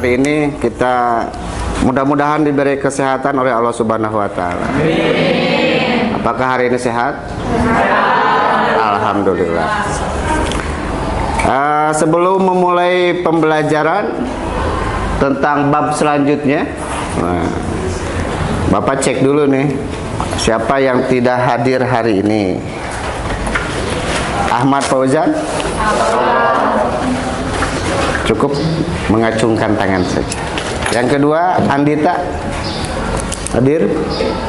hari ini kita mudah-mudahan diberi kesehatan oleh Allah Subhanahu wa taala. Apakah hari ini sehat? Alhamdulillah. Sebelum memulai pembelajaran tentang bab selanjutnya, Bapak cek dulu nih, siapa yang tidak hadir hari ini? Ahmad Fauzan? Cukup mengacungkan tangan saja. Yang kedua, Andita? Hadir?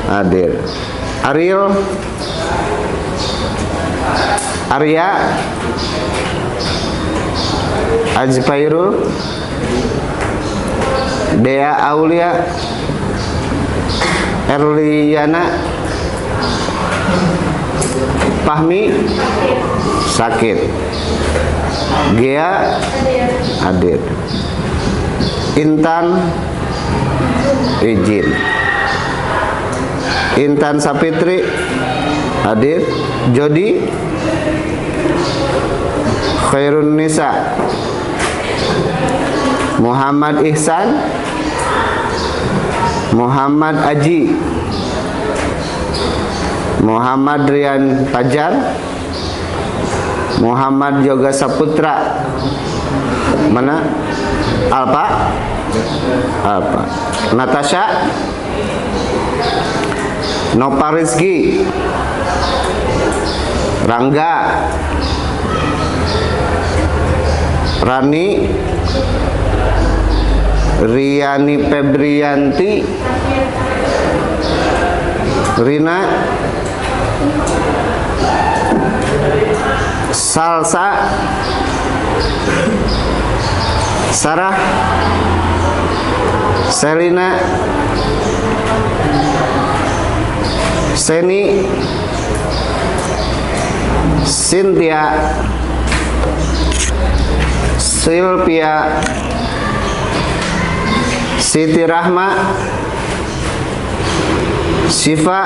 Hadir. Ariel? Arya? Ajpairul? Dea Aulia? Erliana? Fahmi? Sakit. Gea? Hadir. Intan? Izin. Intan Sapitri? Hadir. Jodi? Khairun Nisa? Muhammad Ihsan? Muhammad Aji? Muhammad Rian Fajar? Muhammad Yoga Saputra? Mana? Alpa? Alpa. Natasha? Nova Rizky? Rangga? Rani? Riani Febrianti? Rina? Salsa? Sarah? Selina? Seni? Cynthia? Sylvia? Siti Rahma? Siva?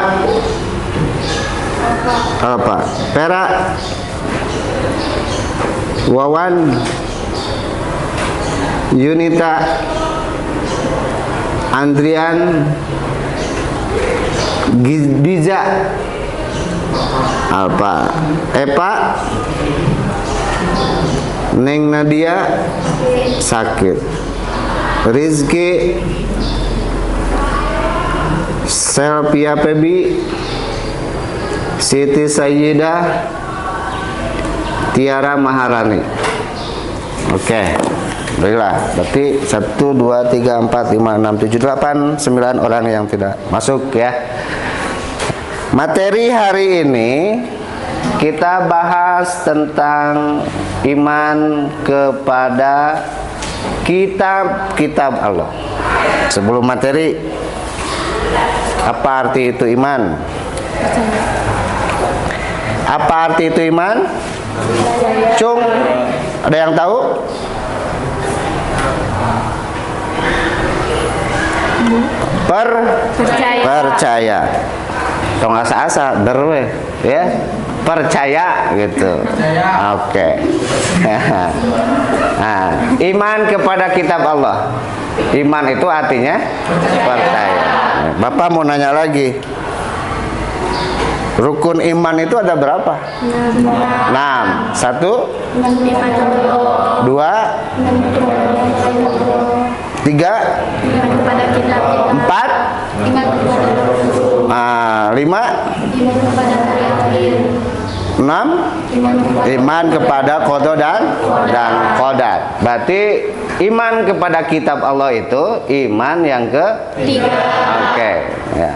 Apa? Pera? Wawan? Yunita? Andrian? Giza? Apa? Epa? Neng Nadia? Sakit. Rizky? Selvia Pebi? Siti Sayyidah? Tiara Maharani. Oke. Baiklah, berarti 1, 2, 3, 4, 5, 6, 7, 8, 9 orang yang tidak masuk ya. Materi hari ini kita bahas tentang iman kepada kitab-kitab Allah. Sebelum materi, apa arti itu iman? Apa arti itu iman? Cung, ada yang tahu? Percaya. Tong asa-asa derwe ya. Percaya gitu. Oke. Nah, iman kepada kitab Allah. Iman itu artinya percaya. Bapak mau nanya lagi. Rukun iman itu ada berapa? 6. 1, 2, 3, 4, 5, 6, iman kepada qada dan qadar. Berarti iman kepada kitab Allah itu iman yang ketiga. Oke, ya.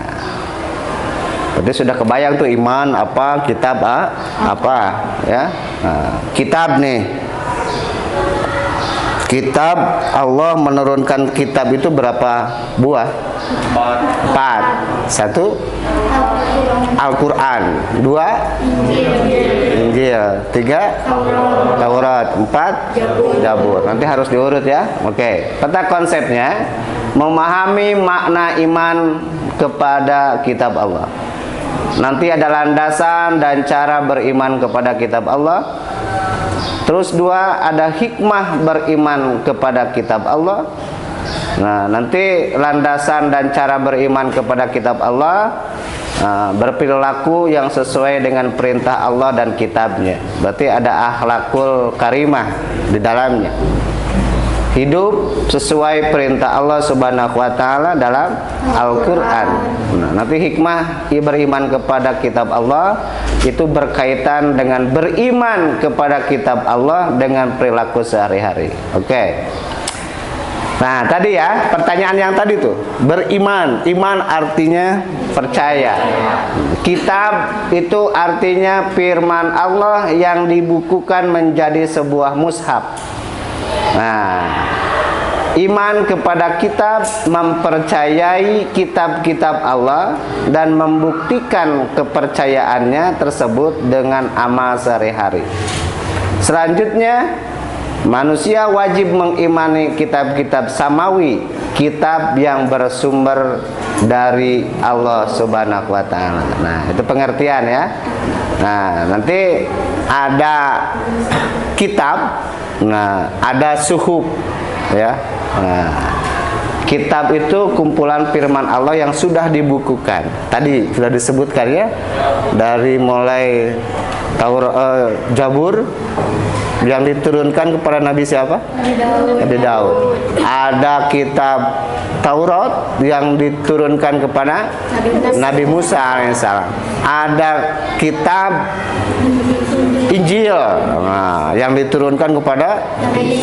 Berarti sudah kebayang tuh iman apa, kitab apa, ya. Nah, kitab nih. Kitab Allah menurunkan kitab itu berapa buah? 4. 1 Al-Quran, 2 Injil, 3 Taurat, 4 Zabur. Nanti harus diurut ya. Oke. Peta konsepnya memahami makna iman kepada kitab Allah. Nanti ada landasan dan cara beriman kepada kitab Allah. Terus 2, ada hikmah beriman kepada kitab Allah. Nah, nanti landasan dan cara beriman kepada kitab Allah, berperilaku yang sesuai dengan perintah Allah dan kitabnya. Berarti ada akhlakul karimah di dalamnya. Hidup sesuai perintah Allah Subhanahu wa taala dalam Al-Qur'an. Nah, nanti hikmah beriman kepada kitab Allah itu berkaitan dengan beriman kepada kitab Allah dengan perilaku sehari-hari. Oke. Nah, tadi ya, pertanyaan yang tadi tuh, beriman. Iman artinya percaya. Kitab itu artinya firman Allah yang dibukukan menjadi sebuah mushaf. Nah, iman kepada kitab mempercayai kitab-kitab Allah dan membuktikan kepercayaannya tersebut dengan amal sehari-hari. Selanjutnya, manusia wajib mengimani kitab-kitab samawi, kitab yang bersumber dari Allah Subhanahu wa taala. Nah, itu pengertian ya. Nah, nanti ada kitab, nah, ada suhuf ya. Nah, kitab itu kumpulan firman Allah yang sudah dibukukan. Tadi sudah disebutkan ya, dari mulai Jabur yang diturunkan kepada Nabi siapa? Nabi Daud. Ada kitab Taurat yang diturunkan kepada Nabi Musa alaihissalam. Ada kitab Injil, nah, yang diturunkan kepada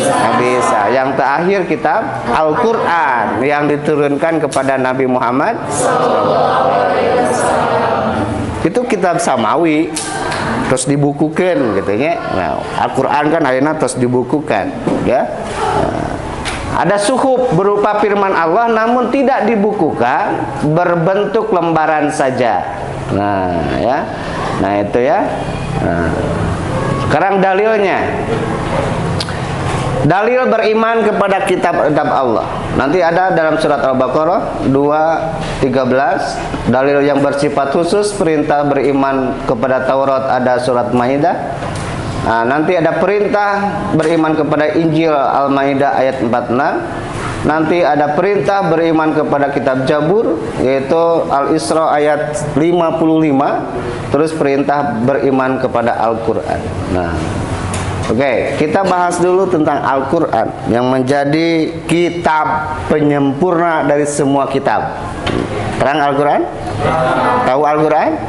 Nabi Isa. Yang terakhir kitab Al-Quran yang diturunkan kepada Nabi Muhammad. Itu kitab samawi, terus dibukukan gitu ya. Nah, Al-Quran kan akhirnya terus dibukukan ya. Nah, ada suhuf berupa firman Allah namun tidak dibukukan, berbentuk lembaran saja. Nah ya, nah itu ya. Nah, sekarang dalilnya. Dalil beriman kepada kitab-kitab Allah. Nanti ada dalam surat Al-Baqarah 2:13. Dalil yang bersifat khusus perintah beriman kepada Taurat ada surat Maidah. Nah, nanti ada perintah beriman kepada Injil Al-Maidah ayat 46. Nanti ada perintah beriman kepada kitab Jabur yaitu Al-Isra ayat 55. Terus perintah beriman kepada Al-Quran. Nah, oke, kita bahas dulu tentang Al-Quran yang menjadi kitab penyempurna dari semua kitab. Terang Al-Quran? Tahu Al-Quran?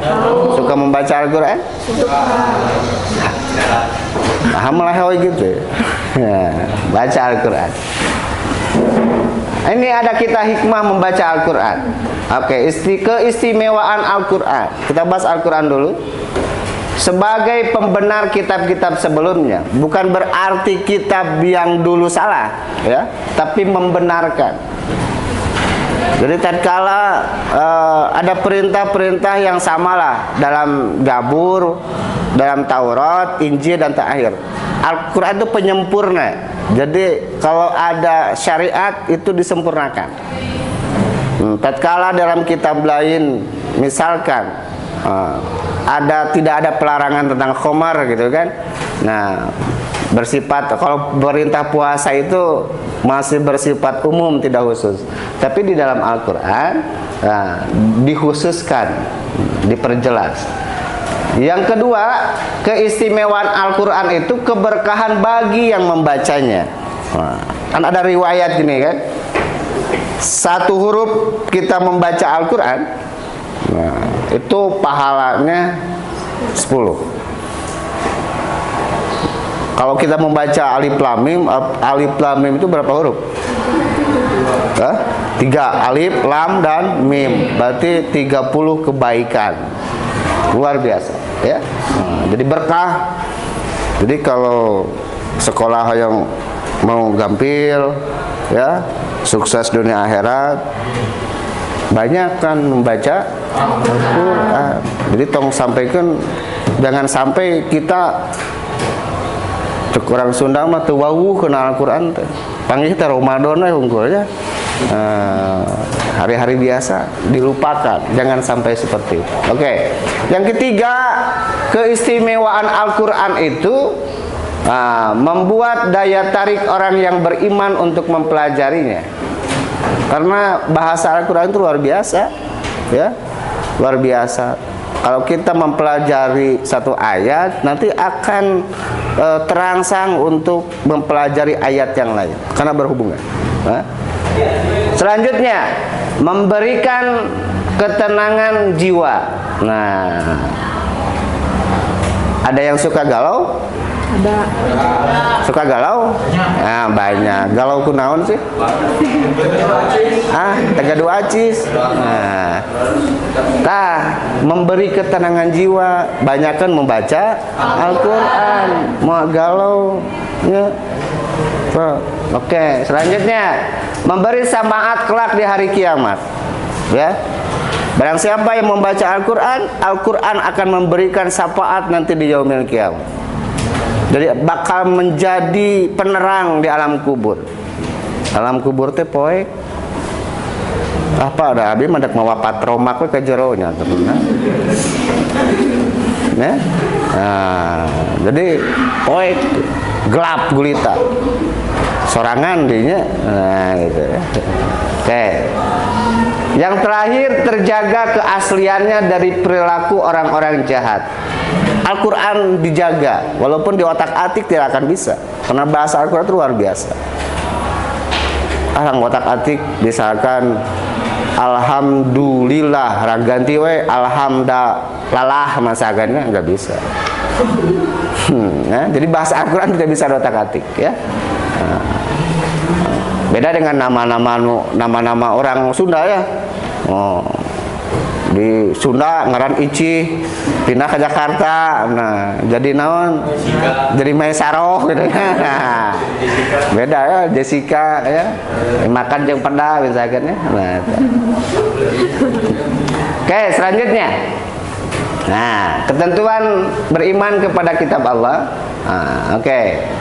Suka membaca Al-Quran? Alhamdulillah gitu. Baca Al-Quran. Ini ada kita hikmah membaca Al-Quran. Oke, keistimewaan Al-Quran. Kita bahas Al-Quran dulu. Sebagai pembenar kitab-kitab sebelumnya, bukan berarti kitab yang dulu salah, ya, tapi membenarkan. Jadi tatkala ada perintah-perintah yang samalah dalam Jabur, dalam Taurat, Injil dan terakhir. Al-Quran itu penyempurna. Jadi kalau ada syariat itu disempurnakan. Tatkala dalam kitab lain, misalkan tidak ada pelarangan tentang khamar gitu kan. Nah, bersifat kalau perintah puasa itu masih bersifat umum tidak khusus. Tapi di dalam Al-Qur'an dikhususkan, diperjelas. Yang kedua, keistimewaan Al-Qur'an itu keberkahan bagi yang membacanya. Kan ada riwayat gini kan. Satu huruf kita membaca Al-Qur'an, nah, itu pahalanya 10. Kalau kita membaca alif lam mim itu berapa huruf? 3, alif, lam, dan mim. Berarti 30 kebaikan. Luar biasa ya. Nah, jadi berkah. Jadi kalau sekolah yang mau gampil ya, sukses dunia akhirat, banyak kan membaca Al-Quran. Jadi tong sampaikan, jangan sampai kita cek orang Sunda mah teu wawuh kenal Al-Quran teh. Panggil kita Ramadan we unggulnya. Hari-hari biasa dilupakan, jangan sampai seperti itu. Oke. Yang ketiga, keistimewaan Al-Quran itu membuat daya tarik orang yang beriman untuk mempelajarinya. Karena bahasa Al-Quran itu luar biasa, ya, luar biasa. Kalau kita mempelajari satu ayat, nanti akan terangsang untuk mempelajari ayat yang lain, karena berhubungan. Selanjutnya, memberikan ketenangan jiwa. Nah, ada yang suka galau? Ada. Suka galau? Nah, banyak. Galau kunaon sih? Tegadu acis. Nah, memberi ketenangan jiwa. Banyakan membaca Al-Quran. Mau galau, ya. Oke, selanjutnya memberi syafaat kelak di hari kiamat. Ya. Barang siapa yang membaca Al-Quran, Al-Quran akan memberikan syafaat nanti di yaumil kiamat. Jadi bakal menjadi penerang di alam kubur. Alam kubur teh poe apa ada abi mendak mawa patromak we ka jero nya tenan. Nah, jadi poe gelap gulita. Sorangan dinya. Nah, gitu ya. Oke. Yang terakhir, terjaga keasliannya dari perilaku orang-orang jahat. Al-Quran dijaga, walaupun di otak-atik tidak akan bisa, karena bahasa Al-Quran itu luar biasa. Orang otak-atik misalkan alhamdulillah raganti we alhamdulillah masakannya nggak bisa. Nah, jadi bahasa Al-Quran tidak bisa di otak-atik, ya. Beda dengan nama-nama orang Sunda, ya. Di Sunda ngaran Ici, pindah ke Jakarta, nah jadi naon? Jadi Maesaroh gitu ya. Beda ya, Jessica ya. Makan jeung peda misalkan ya. Nah. Oke, selanjutnya. Nah, ketentuan beriman kepada kitab Allah. Oke.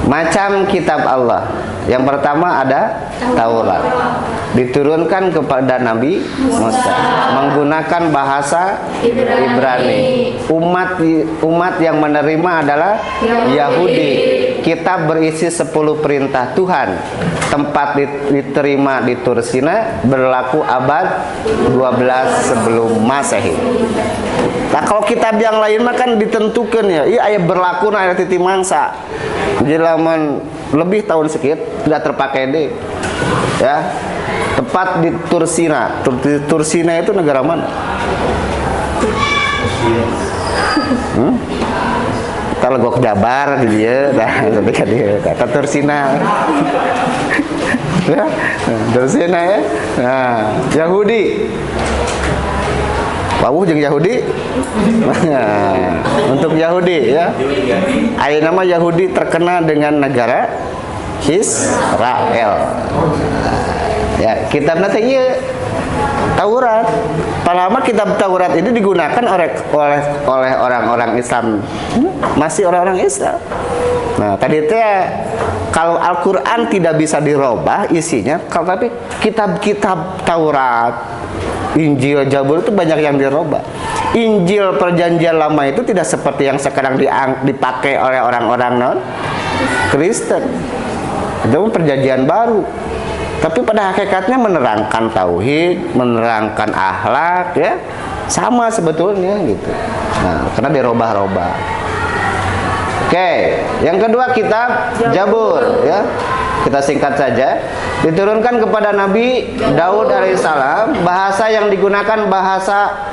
Macam kitab Allah. Yang pertama ada Taurat, diturunkan kepada Nabi Musa menggunakan bahasa Ibrani. Umat yang menerima adalah Yahudi. Kitab berisi 10 perintah Tuhan. Tempat diterima di Tursina, berlaku abad 12 sebelum Masehi. Nah, kalau kitab yang lain mah kan ditentukan ya, iya aya berlaku na aya titi mangsa. Jelaman lebih tahun sekian tidak terpakai deh. Ya. Tepat di Tursina. Tursina itu negara mana? Kalau gua ke Jabar dia, tapi kan dia kata Tursina. Ya, Tursina ya. Nah, Yahudi. Wawuh jeung Yahudi. Nah, untuk Yahudi ya. Aya nama Yahudi terkenal dengan negara Israel. Ya, kitabna teh ieu Taurat. Palama kitab Taurat ini digunakan oleh orang-orang Islam. Masih orang-orang Islam. Nah, tadi teh kalau Al-Qur'an tidak bisa dirubah isinya, tapi kitab-kitab Taurat, Injil, Zabur itu banyak yang dirubah. Injil Perjanjian Lama itu tidak seperti yang sekarang dipakai oleh orang-orang non-Kristen. Itu Perjanjian Baru. Tapi pada hakikatnya menerangkan tauhid, menerangkan akhlak, ya, sama sebetulnya gitu. Nah, karena dirubah-rubah. Oke, yang kedua kitab Zabur, ya. Kita singkat saja. Diturunkan kepada Nabi Daud alaihissalam. Bahasa yang digunakan bahasa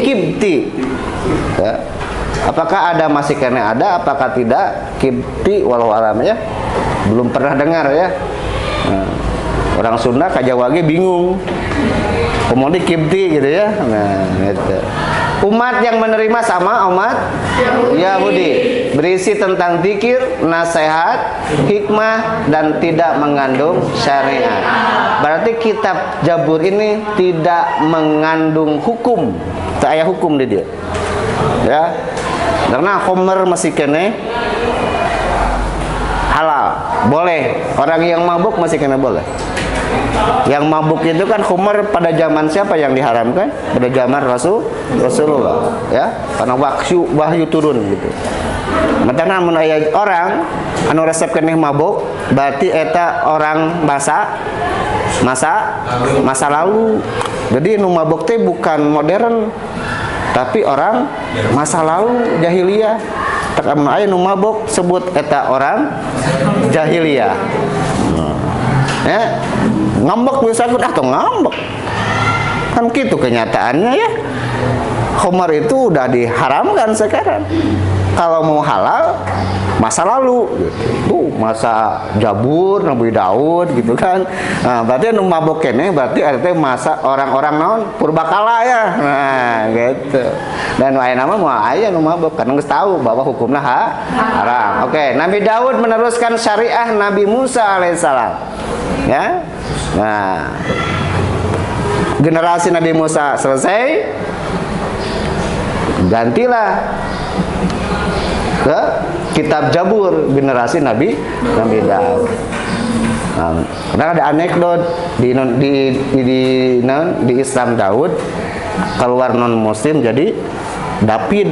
Kibti. Ya. Apakah ada masih kena ada? Apakah tidak? Kibti walau alam ya. Belum pernah dengar ya. Nah, orang Sunda kajawage bingung. Kemudian Kibti gitu ya. Nah, gitu. Umat yang menerima sama umat Yahudi. Berisi tentang zikir, nasihat, hikmah, dan tidak mengandung syariat. Berarti kitab Zabur ini tidak mengandung hukum. Tak ada hukum di dia. Ya. Karena Homer masih kene halal, boleh. Orang yang mabuk masih kena boleh. Yang mabuk itu kan Homer pada zaman siapa yang diharamkan? Pada zaman Rasulullah, ya. Karena wahyu turun gitu. Matana mun aya orang anu resep keneh mabok, berarti eta orang masa lalu. Jadi nu mabok teh bukan modern, tapi orang masa lalu jahiliyah. Tak mun aya nu mabok sebut eta orang jahiliyah. Ya, ngambek bisa atau ngambek. Kan gitu kenyataannya ya. Khamar itu udah diharamkan sekarang. Kalau mau halal masa lalu gitu. Masa Jabur, Nabi Daud gitu kan. Nah, berarti nu mabok kene berarti artinya masa orang-orang naon purbakala ya. Nah, gitu. Dan wae nama mau aya nu mabok karena geus tahu bahwa hukumnya haram. Oke, Nabi Daud meneruskan syariah Nabi Musa alaihissalam. Ya. Nah, generasi Nabi Musa selesai, gantilah ke kitab Jabur generasi Nabi Daud. Nah, karena ada anekdot di Islam Daud keluar non muslim jadi David.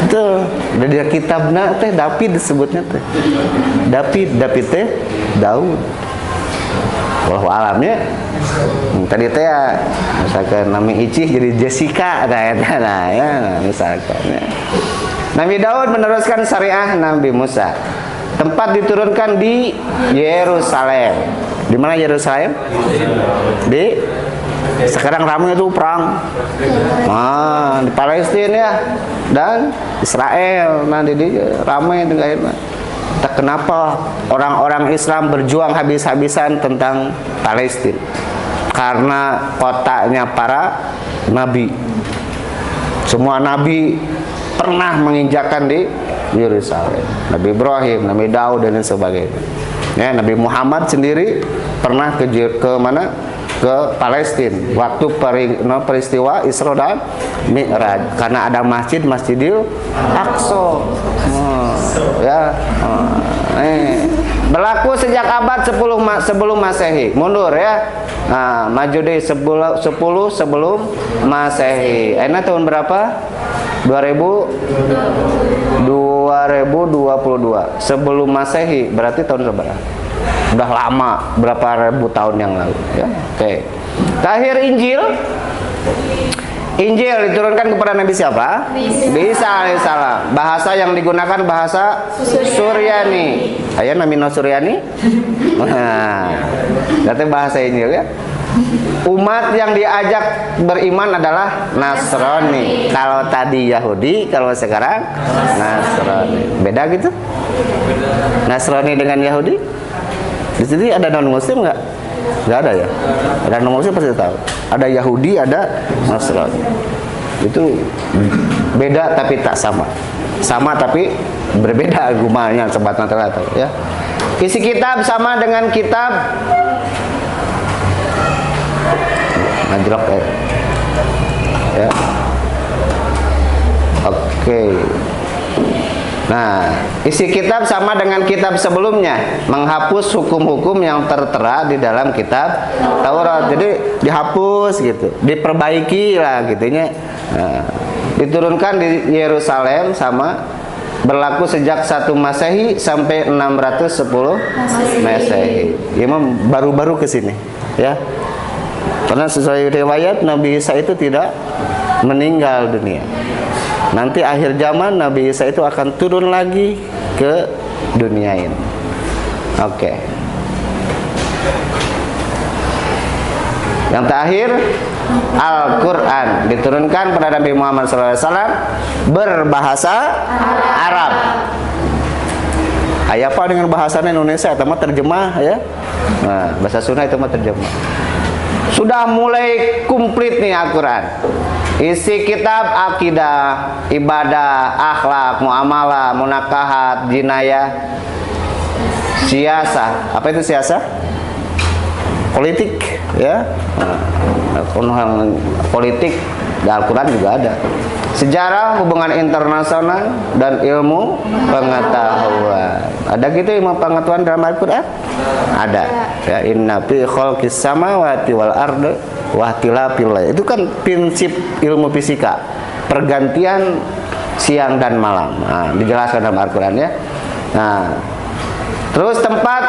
Itu dari kitabna teh David disebutnya teh. David teh Daud. Wallahu alamnya. Tadi teh ya, misalkan nama Icih jadi Jessica nah ya misalkan ya. Nabi Daud meneruskan syariah Nabi Musa. Tempat diturunkan di Yerusalem. Di mana Yerusalem? Di sekarang ramai itu perang. Nah, di Palestina ya dan Israel. Nah, di ramai dengan tak kenapa orang-orang Islam berjuang habis-habisan tentang Palestina? Karena kotanya para nabi. Semua nabi pernah menginjakan di Yerusalem. Nabi Ibrahim, Nabi Daud dan lain sebagainya. Ya, Nabi Muhammad sendiri pernah ke mana? Ke Palestina waktu peristiwa Isra dan Mi'raj karena ada Masjidil Aqsa. Berlaku sejak abad 10 sebelum Masehi. Mundur ya. Nah, maju deh 10 sebelum Masehi. Enak tahun berapa? 2022. Sebelum Masehi berarti tahun berapa? Udah lama, berapa ribu tahun yang lalu ya. Oke. Terakhir Injil diturunkan kepada Nabi siapa? Isa alaihissalam. Bahasa yang digunakan bahasa Suryani. Aya namina Suryani? Nah, berarti bahasa Injil ya. Umat yang diajak beriman adalah Nasrani. Kalau tadi Yahudi, kalau sekarang Nasrani. Beda gitu? Nasrani dengan Yahudi? Di sini ada non muslim nggak? Nggak ada ya. Ada non muslim pasti tahu. Ada Yahudi, ada Nasrani. Itu beda tapi tak sama. Sama tapi berbeda agamanya sebatna ternyata ya. Isi kitab sama dengan kitab Najrok ya. Oke. Nah, isi kitab sama dengan kitab sebelumnya, menghapus hukum-hukum yang tertera di dalam kitab Taurat. Jadi dihapus gitu, diperbaiki lah gitunya. Nah, diturunkan di Yerusalem sama berlaku sejak 1 Masehi sampai 610 Masehi. Ya, baru-baru ke sini ya. Karena sesuai riwayat Nabi Isa itu tidak meninggal dunia. Nanti akhir zaman Nabi Isa itu akan turun lagi ke dunia ini. Oke. Yang terakhir Al-Quran diturunkan pada Nabi Muhammad SAW berbahasa Arab. Aya apa dengan bahasa Indonesia? Itu mah terjemah ya. Nah, bahasa Sunda itu mah terjemah. Sudah mulai komplit nih Al-Quran. Isi kitab akidah, ibadah, akhlak, muamalah, munakahat, jinayah, siasah. Apa itu siasah? Politik, ya. Politik di Al-Quran juga ada. Sejarah, hubungan internasional, dan ilmu pengetahuan. Ada gitu ilmu pengetahuan dalam Al-Quran? Ada. Ya, inna fi khalqis samawati wal ardi wa ikhtilafil lail. Itu kan prinsip ilmu fisika. Pergantian siang dan malam. Nah, dijelaskan dalam Al-Quran ya. Nah, terus tempat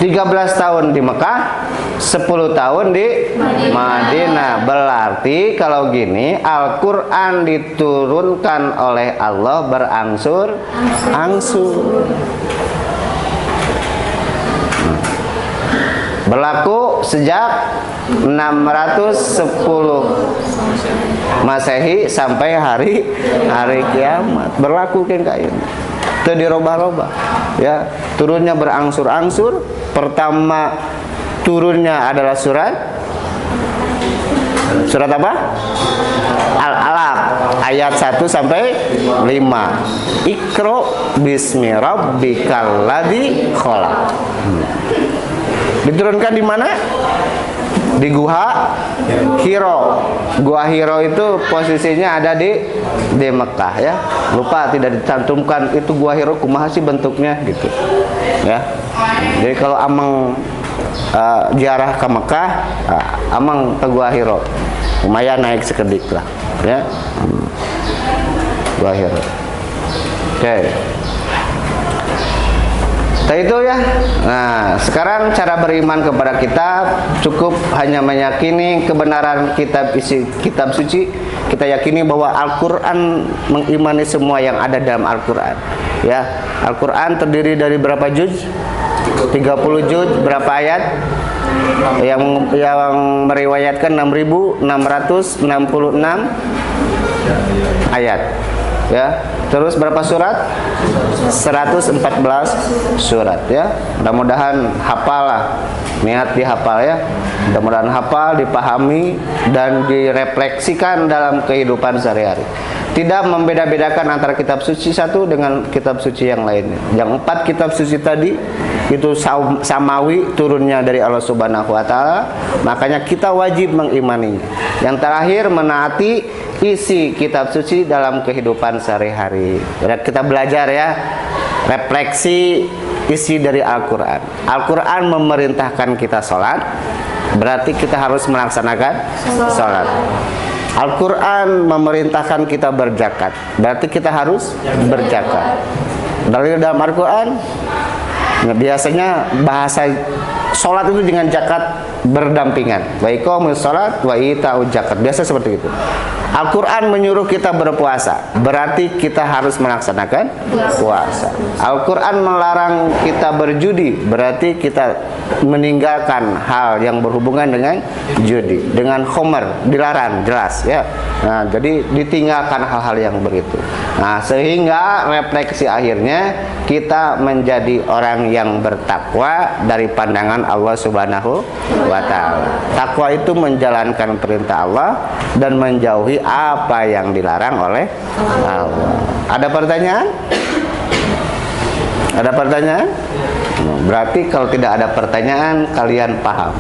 13 tahun di Mekah, 10 tahun di Madinah. Berarti kalau gini, Al-Quran diturunkan oleh Allah berangsur-angsur. Berlaku sejak 610 Masehi sampai hari kiamat. Berlaku kan kayak ini. Itu dirubah-rubah. Ya, turunnya berangsur-angsur. Pertama turunnya adalah surat apa? Al-Alaq ayat 1 sampai 5. Iqra bismi rabbikal ladzi khalaq. Diturunkan di mana? Di Gua Hiro. Gua Hiro itu posisinya ada di Mekah ya. Lupa tidak dicantumkan itu Gua Hiro kumaha sih bentuknya gitu. Ya. Jadi kalau amang ziarah ke Mekah, amang ke Gua Hiro. Lumayan naik sekedik lah ya. Gua Hiro. Oke. Itu ya. Nah, sekarang cara beriman kepada kitab cukup hanya meyakini kebenaran kitab suci. Kita yakini bahwa Al-Quran mengimani semua yang ada dalam Al-Quran. Ya, Al-Quran terdiri dari berapa juz? 30 juz, berapa ayat? Yang meriwayatkan 6.666 ayat. Ya, terus berapa surat? 114 surat ya. Mudah-mudahan hafal lah, niat dihafal ya. Mudah-mudahan hafal, dipahami dan direfleksikan dalam kehidupan sehari-hari. Tidak membeda-bedakan antara kitab suci satu dengan kitab suci yang lainnya. Yang 4 kitab suci tadi itu samawi, turunnya dari Allah Subhanahu wa taala, makanya kita wajib mengimaninya. Yang terakhir menaati isi kitab suci dalam kehidupan sehari-hari. Kita belajar ya, refleksi isi dari Al-Quran. Al-Quran memerintahkan kita sholat, berarti kita harus melaksanakan sholat. Al-Quran memerintahkan kita berzakat, berarti kita harus berzakat. Dari dalam Al-Quran biasanya bahasa sholat itu dengan zakat berdampingan. Wa iqamus sholat wa ita'uz zakat. Biasa seperti itu. Al-Quran menyuruh kita berpuasa, berarti kita harus melaksanakan puasa. Al-Quran melarang kita berjudi, berarti kita meninggalkan hal yang berhubungan dengan judi. Dengan khomer, dilarang, jelas ya. Nah, jadi ditinggalkan hal-hal yang begitu. Nah, sehingga refleksi akhirnya kita menjadi orang yang bertakwa dari pandangan Allah Subhanahu wa taala. Takwa itu menjalankan perintah Allah dan menjauhi apa yang dilarang oleh Allah. Ada pertanyaan? Ada pertanyaan? Berarti kalau tidak ada pertanyaan, kalian paham.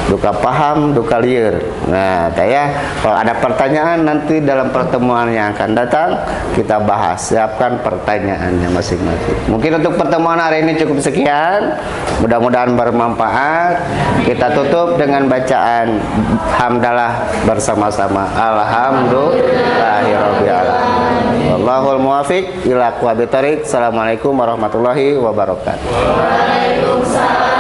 Duka paham, duka liar. Nah, ya, kalau ada pertanyaan nanti dalam pertemuan yang akan datang kita bahas. Siapkan pertanyaannya masing-masing. Mungkin untuk pertemuan hari ini cukup sekian. Mudah-mudahan bermanfaat. Kita tutup dengan bacaan hamdalah bersama-sama. Alhamdulillahirabbil alamin. Wallahul muwaffiq ila aqwamit thoriq. Assalamualaikum warahmatullahi wabarakatuh. Waalaikumsalam.